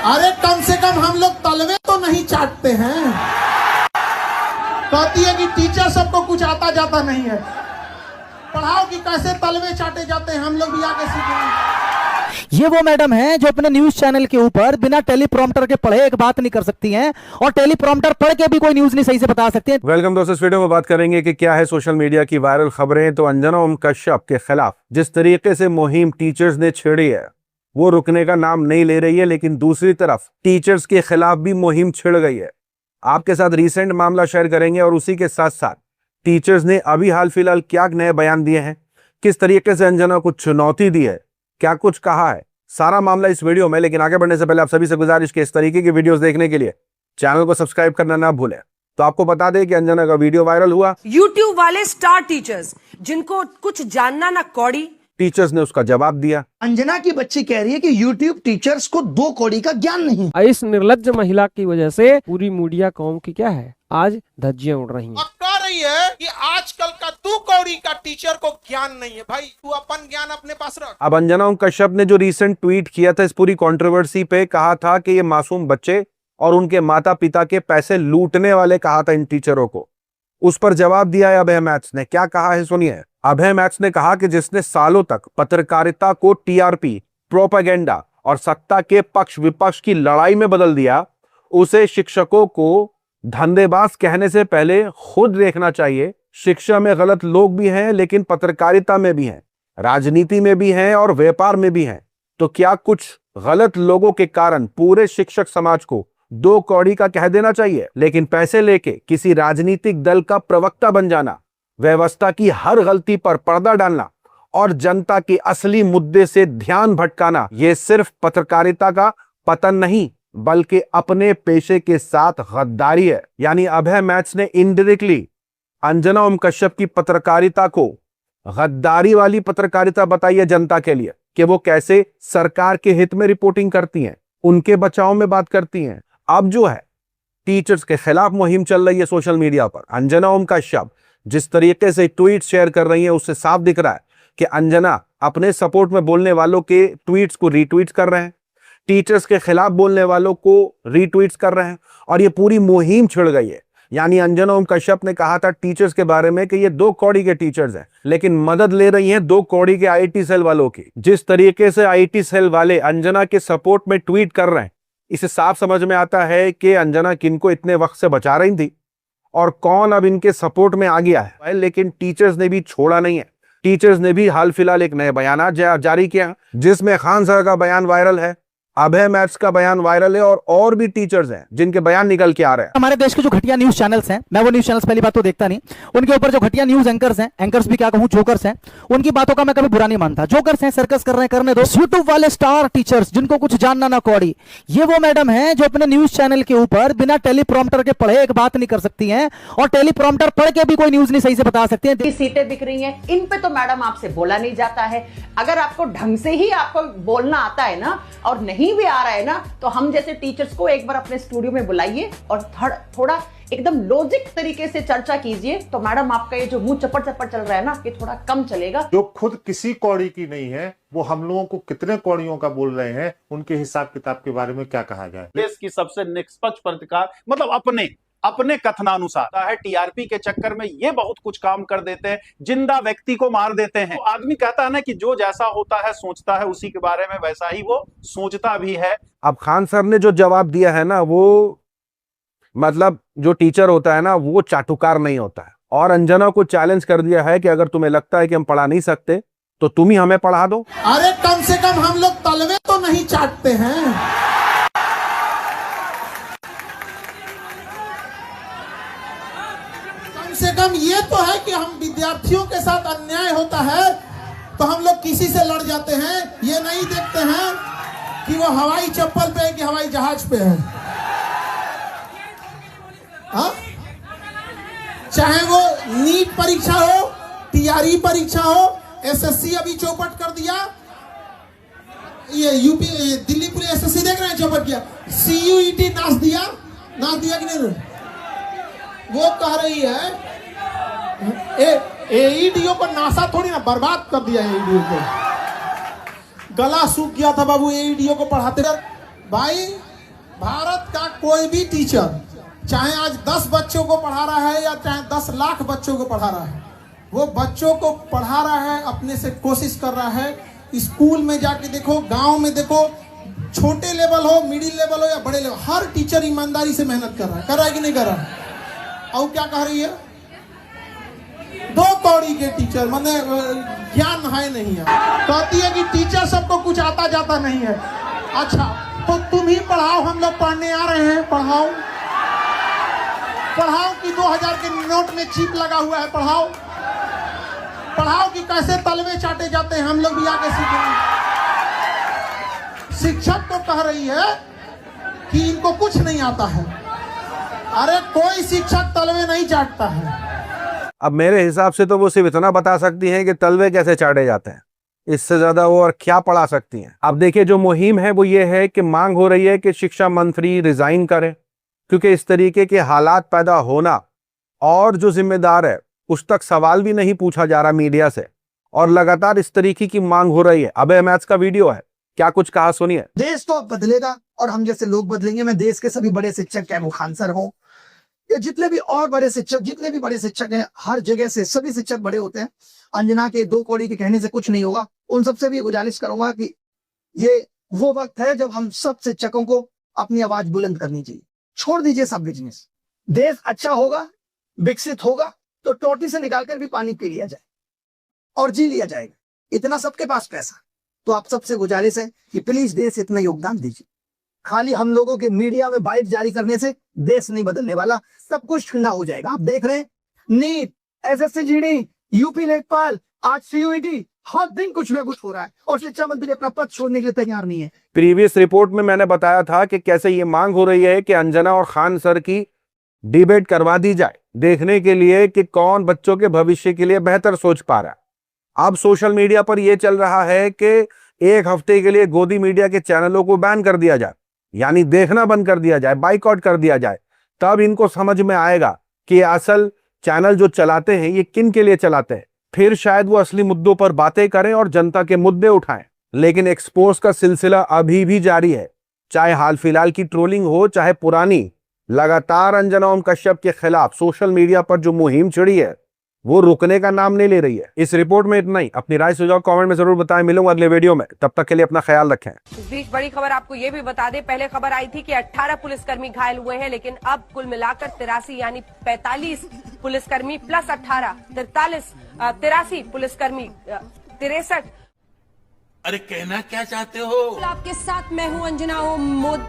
अरे कम से कम हम लोग तलवे तो नहीं चाटते हैं। कहती है कि टीचर सबको कुछ आता जाता नहीं है, पढ़ाओ कि कैसे तलवे चाटे जाते हैं, हम लोग भी आके सीखेंगे। ये वो मैडम हैं जो अपने न्यूज चैनल के ऊपर बिना टेलीप्रॉम्प्टर के पढ़े एक बात नहीं कर सकती हैं और टेलीप्रॉम्प्टर पढ़ के भी कोई न्यूज नहीं सही से बता सकती हैं। वेलकम दोस्तों, इस वीडियो में बात करेंगे कि क्या है सोशल मीडिया की वायरल खबरें। तो अंजना ओम कश्यप के खिलाफ जिस तरीके से मुहिम टीचर्स ने छेड़ी है वो रुकने का नाम नहीं ले रही है, लेकिन दूसरी तरफ टीचर्स के खिलाफ भी मुहिम छिड़ गई है। आपके साथ रिसेंट मामला शेयर करेंगे और उसी के साथ साथ टीचर्स ने अभी हाल फिलहाल क्या नए बयान दिए हैं, किस तरीके से अंजना को चुनौती दी है, क्या कुछ कहा है, सारा मामला इस वीडियो में। लेकिन आगे बढ़ने से पहले आप सभी से गुजारिश कि इस तरीके की वीडियोस देखने के लिए चैनल को सब्सक्राइब करना ना भूलें। तो आपको बता दें कि अंजना का वीडियो वायरल हुआ। यूट्यूब वाले स्टार टीचर्स जिनको कुछ जानना ना कौड़ी, टीचर्स ने उसका जवाब दिया। अंजना की बच्ची कह रही है कि यूट्यूब टीचर्स को 2 कौड़ी का ज्ञान नहीं। इस निर्लज्ज महिला की वजह से पूरी मीडिया कौम की क्या है आज धज्जियां उड़ रही हैं। और कह रही है कि आजकल का 2 कौड़ी का टीचर को ज्ञान नहीं है। भाई तू अपन ज्ञान अपने पास रख। अब अंजना ओम कश्यप ने जो रिसेंट ट्वीट किया था इस पूरी कंट्रोवर्सी पे, कहा था कि ये मासूम बच्चे और उनके माता पिता के पैसे लूटने वाले कहा था इन टीचरों को। उस पर जवाब दिया है अभय मैथ्स ने। क्या कहा है सुनिए। अभय मैथ्स ने कहा कि जिसने सालों तक पत्रकारिता को टीआरपी, प्रोपेगेंडा और सत्ता के पक्ष विपक्ष की लड़ाई में बदल दिया, उसे शिक्षकों को धंधेबाज कहने से पहले खुद देखना चाहिए। शिक्षा में गलत लोग भी हैं, लेकिन पत्रकारिता में भी हैं, राजनीति में भी हैं और व्यापार में भी हैं। तो क्या कुछ गलत लोगों के कारण पूरे शिक्षक समाज को 2 कौड़ी का कह देना चाहिए? लेकिन पैसे लेके किसी राजनीतिक दल का प्रवक्ता बन जाना, व्यवस्था की हर गलती पर पर्दा डालना और जनता के असली मुद्दे से ध्यान भटकाना, यह सिर्फ पत्रकारिता का पतन नहीं बल्कि अपने पेशे के साथ गद्दारी है। यानी अभय मैथ्स ने इनडायरेक्टली अंजना ओम कश्यप की पत्रकारिता को गद्दारी वाली पत्रकारिता बताई है जनता के लिए, कि वो कैसे सरकार के हित में रिपोर्टिंग करती हैं, उनके बचाव में बात करती हैं। अब जो है टीचर्स के खिलाफ मुहिम चल रही है सोशल मीडिया पर। अंजना ओम कश्यप जिस तरीके से ट्वीट शेयर कर रही है उससे साफ दिख रहा है कि अंजना अपने सपोर्ट में बोलने वालों के ट्वीट्स को रीट्वीट कर रहे हैं, टीचर्स के खिलाफ बोलने वालों को रीट्वीट्स कर रहे हैं और ये पूरी मुहिम छिड़ गई है। यानी अंजना ओम कश्यप ने कहा था टीचर्स के बारे में कि ये 2 कौड़ी के टीचर्स हैं, लेकिन मदद ले रही हैं 2 कौड़ी के आईटी सेल वालों की। जिस तरीके से आईटी सेल वाले अंजना के सपोर्ट में ट्वीट कर रहे हैं, इसे साफ समझ में आता है कि अंजना किनको इतने वक्त से बचा रही थी और कौन अब इनके सपोर्ट में आ गया है। लेकिन टीचर्स ने भी छोड़ा नहीं है। टीचर्स ने भी हाल फिलहाल एक नए बयान जारी किया, जिसमें खान सर का बयान वायरल है, अभय मैथ्स का बयान वायरल है और भी टीचर्स हैं जिनके बयान निकल के आ रहे हैं। हमारे देश के जो घटिया न्यूज चैनल्स हैं, मैं वो न्यूज चैनल्स पहली बात तो देखता नहीं, उनके ऊपर जो घटिया न्यूज एंकर्स हैं, एंकर्स भी क्या कहूं, जोकर्स हैं, उनकी बातों का मैं कभी बुरा नहीं मानता। जोकर्स हैं, सर्कस कर रहे हैं, करने दो। यूट्यूब वाले स्टार टीचर्स जिनको कुछ जानना ना कौड़ी, ये वो मैडम हैं जो अपने न्यूज चैनल के ऊपर बिना टेलीप्रॉम्प्टर के पढ़े एक बात नहीं कर सकती हैं और टेलीप्रॉम्प्टर पढ़ के भी कोई न्यूज नहीं सही से बता सकती हैं। सीटें बिक रही हैं, इन पे तो मैडम आपसे बोला नहीं जाता है। अगर आपको ढंग से ही आपको बोलना आता है ना और नहीं भी आ रहा है ना, तो हम जैसे टीचर्स को एक बार अपने स्टूडियो में बुलाइए और थोड़ा एकदम लॉजिक तरीके से चर्चा कीजिए, तो मैडम आपका ये जो मुंह चपड़ चपड़ चल रहा है ना, ये थोड़ा कम चलेगा। जो खुद किसी कौड़ी की नहीं है वो हम लोगों को कितने कौड़ियों का बोल रहे हैं, उनके हिसाब किताब के बारे में क्या कहा जाए। देश की सबसे निष्पक्ष पत्रकार, मतलब अपने कथनानुसार है। टीआरपी के चक्कर में ये बहुत कुछ काम कर देते हैं, जिंदा व्यक्ति को मार देते हैं। तो आदमी कहता है ना कि जो जैसा होता है सोचता है उसी के बारे में, वैसा ही वो सोचता भी है। अब खान सर ने जो जवाब दिया है ना, वो मतलब जो टीचर होता है ना वो चाटुकार नहीं होता है, और अंजना को चैलेंज कर दिया है कि अगर तुम्हें लगता है कि हम पढ़ा नहीं सकते तो तुम ही हमें पढ़ा दो। अरे कम से कम हम लोग तलवे तो नहीं चाटते हैं। कम से कम ये तो है कि हम विद्यार्थियों के साथ अन्याय होता है तो हम लोग किसी से लड़ जाते हैं, ये नहीं देखते हैं कि वो हवाई चप्पल पे है कि हवाई जहाज पे है। हाँ? चाहे वो नीट परीक्षा हो, टीआरई परीक्षा हो, एसएससी अभी चौपट कर दिया, ये यूपी दिल्ली पुलिस एसएससी देख रहे हैं चौपट किया, सीयूईटी नाच दिया कि नहीं? वो कह रही है एईडीओ को नासा थोड़ी ना बर्बाद कर दिया। एईडीओ को गला सूख गया था बाबू एईडीओ को पढ़ाते। भाई भारत का कोई भी टीचर चाहे आज 10 बच्चों को पढ़ा रहा है या चाहे 10 लाख बच्चों को पढ़ा रहा है, वो बच्चों को पढ़ा रहा है, अपने से कोशिश कर रहा है। स्कूल में जाके देखो, गांव में देखो, छोटे लेवल हो, मिडिल लेवल हो या बड़े लेवल, हर टीचर ईमानदारी से मेहनत कर रहा है कि नहीं कर रहा है? और क्या कह रही है? 2 कौड़ी के टीचर, मतलब ज्ञान है नहीं है। कहती है कि टीचर सबको कुछ आता जाता नहीं है। अच्छा, तो तुम ही पढ़ाओ, हम लोग पढ़ने आ रहे हैं, पढ़ाओ कि 2000 के नोट में चिप लगा हुआ है, पढ़ाओ कि कैसे तलवे चाटे जाते हैं, हम लोग भी आके सीखेंगे। शिक्षक तो कह रही है कि इनको कुछ नहीं आता है। अरे कोई शिक्षक तलवे नहीं चाटता है। अब मेरे हिसाब से तो वो सिर्फ इतना बता सकती हैं कि तलवे कैसे चाटे जाते हैं, इससे ज्यादा वो और क्या पढ़ा सकती हैं। अब देखिए, जो मुहिम है वो ये है कि मांग हो रही है कि शिक्षा मंत्री रिजाइन करें, क्योंकि इस तरीके के हालात पैदा होना और जो जिम्मेदार है उस तक सवाल भी नहीं पूछा जा रहा मीडिया से, और लगातार इस तरीके की मांग हो रही है। अभय मैथ्स का वीडियो है, क्या कुछ कहा सुनिए। देश तो अब बदलेगा और हम जैसे लोग बदलेंगे। मैं देश के सभी बड़े शिक्षक, चाहे वो खान सर हो या जितने भी और बड़े शिक्षक, जितने भी बड़े शिक्षक हैं, हर जगह से सभी शिक्षक बड़े होते हैं। अंजना के 2 कौड़ी के कहने से कुछ नहीं होगा। उन सबसे भी गुजारिश करूंगा कि ये वो वक्त है जब हम सब शिक्षकों को अपनी आवाज बुलंद करनी चाहिए। छोड़ दीजिए सब बिजनेस। देश अच्छा होगा, विकसित होगा तो टोटी से निकालकर भी पानी पी लिया जाए और जी लिया जाएगा। इतना सबके पास पैसा। तो आप सबसे गुजारिश है कि प्लीज देश इतना योगदान दीजिए। खाली हम लोगों के मीडिया में बाइट जारी करने से देश नहीं बदलने वाला, सब कुछ ठंडा हो जाएगा। आप देख रहे हैं नीट, एसएससी जीडी, यूपी लेखपाल, आज सीयूईटी, हर दिन कुछ ना कुछ हो रहा है और शिक्षा मंत्री अपना पद छोड़ने के लिए तैयार नहीं है। प्रीवियस रिपोर्ट में मैंने बताया था कि कैसे ये मांग हो रही है कि अंजना और खान सर की डिबेट करवा दी जाए, देखने के लिए कि कौन बच्चों के भविष्य के लिए बेहतर सोच पा रहा है। अब सोशल मीडिया पर यह चल रहा है कि 1 हफ्ते के लिए गोदी मीडिया के चैनलों को बैन कर दिया जाए, यानी देखना बंद कर दिया जाए, बाइकआउट कर दिया जाए। तब इनको समझ में आएगा कि असल चैनल जो चलाते हैं ये किन के लिए चलाते हैं। फिर शायद वो असली मुद्दों पर बातें करें और जनता के मुद्दे उठाएं। लेकिन एक्सपोज का सिलसिला अभी भी जारी है, चाहे हाल फिलहाल की ट्रोलिंग हो चाहे पुरानी। लगातार अंजना ओम कश्यप के खिलाफ सोशल मीडिया पर जो मुहिम छिड़ी है वो रुकने का नाम नहीं ले रही है। इस रिपोर्ट में इतना ही। अपनी राय सुझाव कमेंट में जरूर बताएं। मिलूंगा अगले वीडियो में, तब तक के लिए अपना ख्याल रखें। इस बीच बड़ी खबर आपको ये भी बता दें, पहले खबर आई थी कि 18 पुलिसकर्मी घायल हुए हैं, लेकिन अब कुल मिलाकर 83 यानी 45 पुलिसकर्मी प्लस 18 83 पुलिसकर्मी 63। अरे कहना क्या चाहते हो? आपके साथ मैं हूं अंजना ओम मोदी।